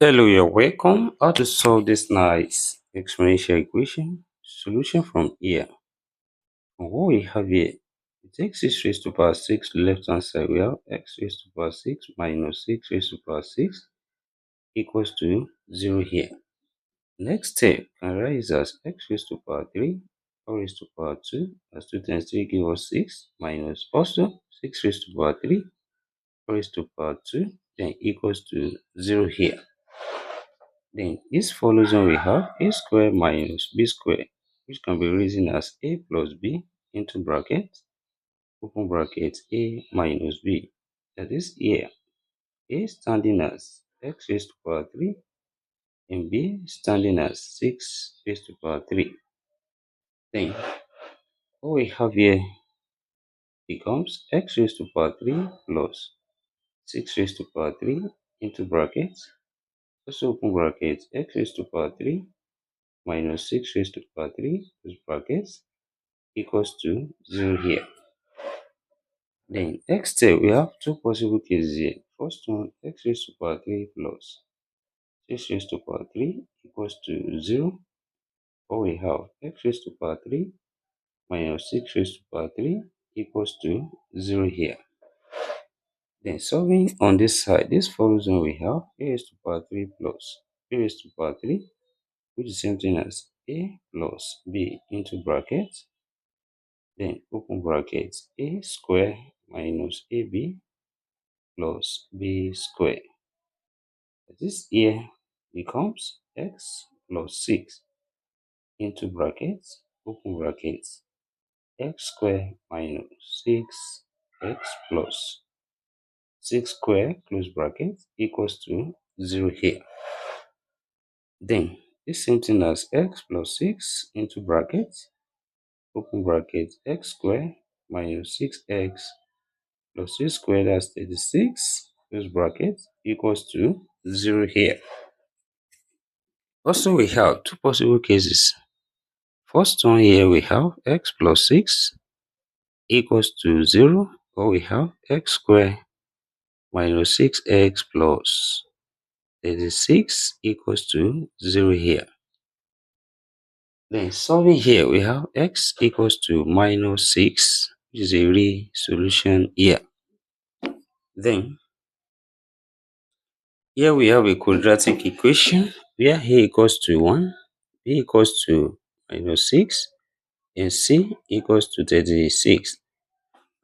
Hello, you're welcome. How to solve this nice exponential equation? Solution from here. And what we have here, it takes 6 raised to power 6 to the left hand side. We have x raised to power 6 minus 6 raised to power 6 equals to 0 here. Next step can write as x raised to power 3, 4 raised to power 2, as 2 times 3 give us 6, minus also 6 raised to power 3, 4 raised to power 2, then equals to 0 here. Then this follows on we have a square minus b square, which can be written as a plus b into bracket, open bracket, a minus b. That is here, a standing as x raised to power 3 and b standing as 6 raised to power 3. Then what we have here becomes x raised to power 3 plus 6 raised to power 3 into bracket, also open bracket, x raised to power 3 minus 6 raised to power 3 close brackets equals to 0 here. Then next step, we have two possible cases here. First one, x raised to power 3 plus 6 raised to power 3 equals to 0. Or we have x raised to power 3 minus 6 raised to power 3 equals to 0 here. Then solving on this side, this follows on we have a raised to power 3 plus b raised to power 3, which is the same thing as a plus b into bracket, then open bracket, a square minus ab plus b square. This here becomes x plus 6 into brackets, open brackets, x square minus 6x plus 6 square close bracket equals to 0 here. Then this same thing as x plus 6 into brackets, open bracket, x square minus 6x plus 6 squared, that's 36 close bracket equals to 0 here. Also we have two possible cases. First one here we have x plus 6 equals to 0, or we have x squared minus 6x plus 36 equals to 0 here. Then solving here we have x equals to minus 6, which is a real solution here. Then here we have a quadratic equation where a equals to 1, b equals to minus 6, and c equals to 36.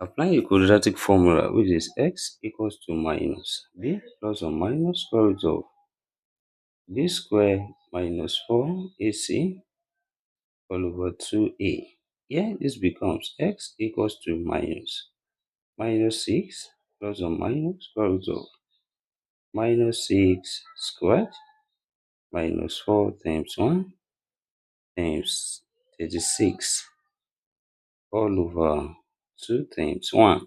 Applying the quadratic formula, which is x equals to minus b plus or minus square root of b square minus 4ac all over 2a. Here this becomes x equals to minus 6 plus or minus square root of minus 6 squared minus 4 times 1 times 36 all over 2 times 1.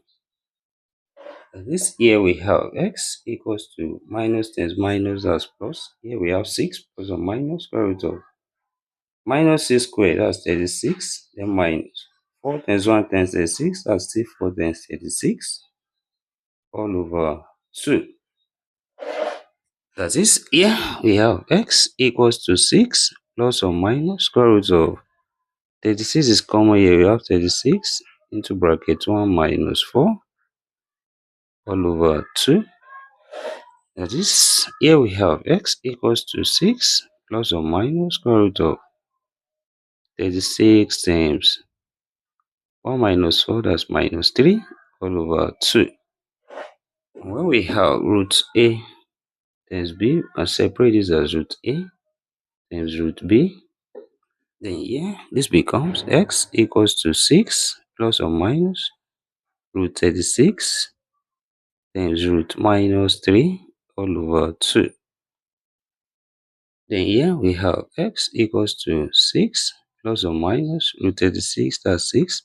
This here we have x equals to minus times minus as plus. Here we have 6 plus or minus square root of minus 6 squared, that's 36, then minus 4 times 1 times 36, that's still 4 times 36 all over 2. That is, here we have x equals to 6 plus or minus square root of 36 is common here. We have 36 into bracket 1 minus 4 all over 2. That is, here we have x equals to 6 plus or minus square root of 36 times 1 minus 4, that's minus 3 all over 2. When we have root a times b, and separate this as root a times root b, then here this becomes x equals to 6 plus or minus root 36 times root minus 3 all over 2. Then here we have x equals to 6 plus or minus root 36, that's 6,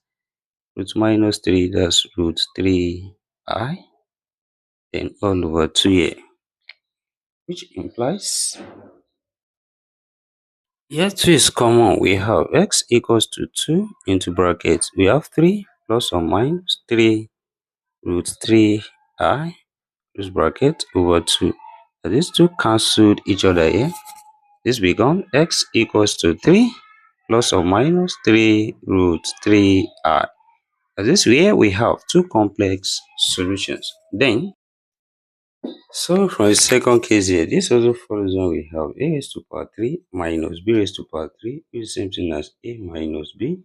root minus 3, that's root 3i, then all over 2 here, which implies here 2 is common. We have x equals to 2 into brackets. We have 3 plus or minus 3 root 3i close bracket over 2. So these two cancelled each other here. This become x equals to 3 plus or minus 3 root 3i. This way we have two complex solutions. Then, so from the second case here, this also follows when we have a raised to power 3 minus b raised to power 3, which is the same thing as a minus b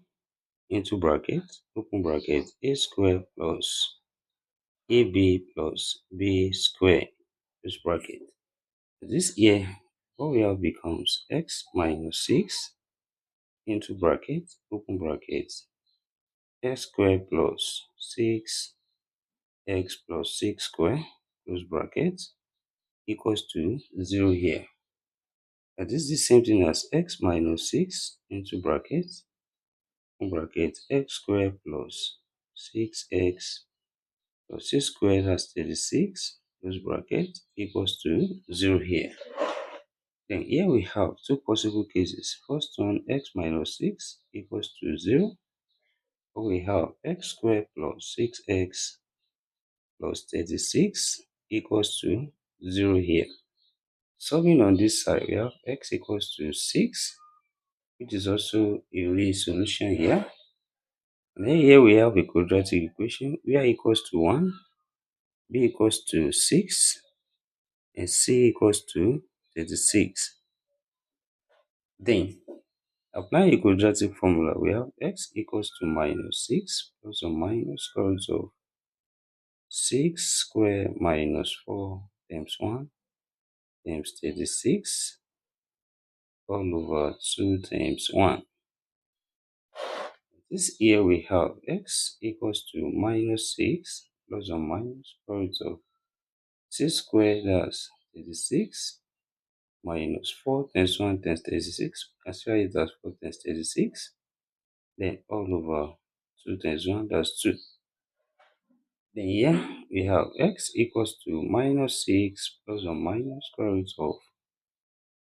into bracket, open bracket, a square plus ab plus b square, close bracket. This here, what we have becomes x minus 6 into bracket, open bracket, x square plus 6 x plus 6 square, close bracket, equals to 0 here. And this is the same thing as x minus 6 into bracket, open bracket, x square plus 6x plus 6 squared, that's 36, close bracket, equals to 0 here. Then here we have two possible cases. First one, x minus 6 equals to 0. Or we have x squared plus 6x plus 36 equals to 0 here. Solving on this side, we have x equals to 6, which is also a real solution here. And then here we have a quadratic equation where equals to 1, b equals to 6, and c equals to 36. Then, applying a quadratic formula, we have x equals to minus 6 plus or minus square root of 6 square minus 4 times 1 times 36 all over 2 times 1. This here we have x equals to minus 6 plus or minus square root of 6 squared, that's 36, minus 4 times 1 times 36. Consider it as 4 times 36. Then all over 2 times 1, that's 2. Then here we have x equals to minus 6 plus or minus square root of,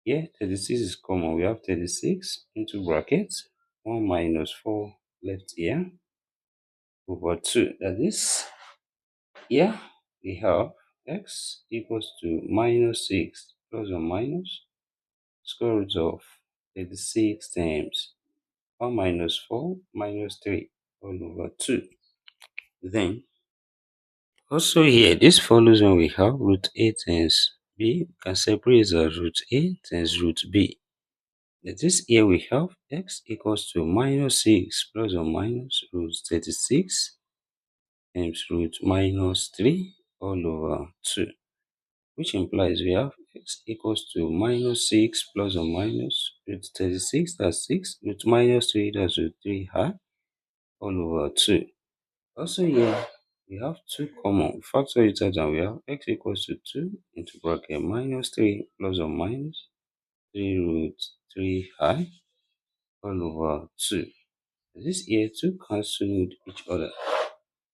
here 36 is common. We have 36 into bracket, 1 minus 4 left here, over 2. That is, here we have x equals to minus 6 plus or minus square root of 36 times 1 minus 4 minus 3 all over 2. Then, also here, this follows when we have root a times b, we can separate as root a times root b. That is, here we have x equals to minus 6 plus or minus root 36 times root minus 3 all over 2, which implies we have x equals to minus 6 plus or minus root 36, that's 6, root minus 3, that's root 3i, all over 2. Also here, we have 2 common. Factor it out and we have x equals to 2 into bracket minus 3 plus or minus 3 root 3i all over 2. This here 2 cancelled each other.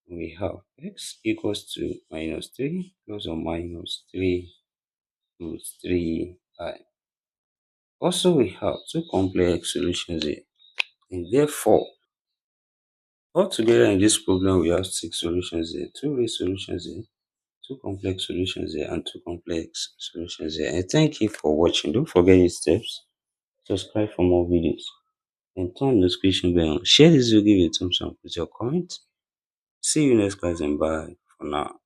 We have x equals to minus 3 plus or minus 3 root 3i. Also, we have 2 complex solutions here. And therefore, altogether in this problem, we have 6 solutions here, 2 real solutions here, 2 complex solutions here, and 2 complex solutions here. And thank you for watching. Don't forget your steps. Subscribe for more videos. And turn the notification bell on. Share this video, give it a thumbs up with your comment. See you next class and bye for now.